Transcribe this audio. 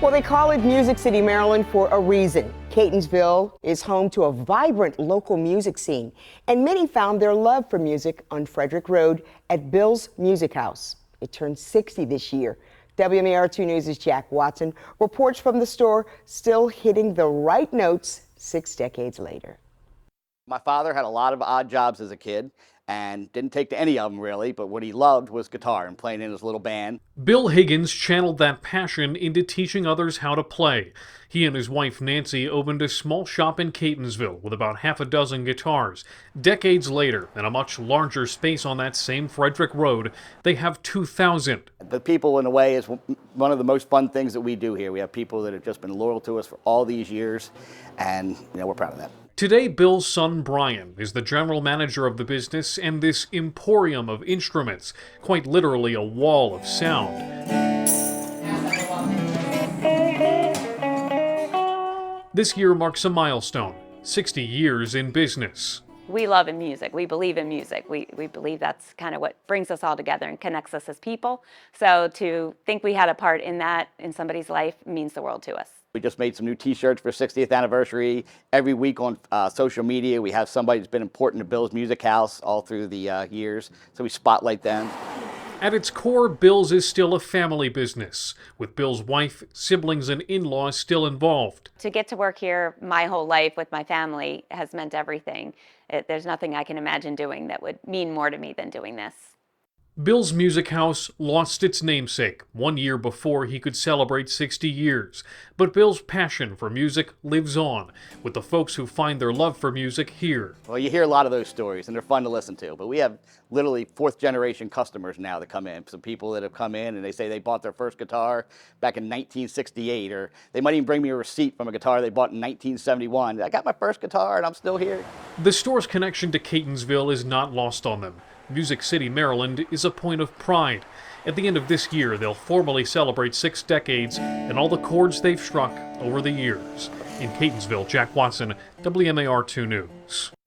Well, they call it Music City, Maryland for a reason. Catonsville is home to a vibrant local music scene, and many found their love for music on Frederick Road at Bill's Music House. It turned 60 this year. WMAR 2 News' Jack Watson reports from the store, still hitting the right notes 6 decades later. My father had a lot of odd jobs as a kid and didn't take to any of them really, but what he loved was guitar and playing in his little band. Bill Higgins channeled that passion into teaching others how to play. He and his wife Nancy opened a small shop in Catonsville with about half a dozen guitars. Decades later, in a much larger space on that same Frederick Road, they have 2,000. The people, in a way, is one of the most fun things that we do here. We have people that have just been loyal to us for all these years, and we're proud of that. Today, Bill's son Brian is the general manager of the business and this emporium of instruments, quite literally a wall of sound. This year marks a milestone, 60 years in business. We love music. We believe in music. We believe that's kind of what brings us all together and connects us as people. So to think we had a part in that in somebody's life means the world to us. We just made some new t-shirts for 60th anniversary. Every week on social media, we have somebody who's been important to Bill's Music House all through the years, so we spotlight them. At its core, Bill's is still a family business, with Bill's wife, siblings, and in-laws still involved. To get to work here my whole life with my family has meant everything. There's nothing I can imagine doing that would mean more to me than doing this. Bill's Music House lost its namesake 1 year before he could celebrate 60 years. But Bill's passion for music lives on, with the folks who find their love for music here. Well, you hear a lot of those stories, and they're fun to listen to. But we have literally fourth-generation customers now that come in. Some people that have come in and they say they bought their first guitar back in 1968, or they might even bring me a receipt from a guitar they bought in 1971. I got my first guitar, and I'm still here. The store's connection to Catonsville is not lost on them. Music City, Maryland is a point of pride. At the end of this year, they'll formally celebrate 6 decades and all the chords they've struck over the years. In Catonsville, Jack Watson, WMAR 2 News.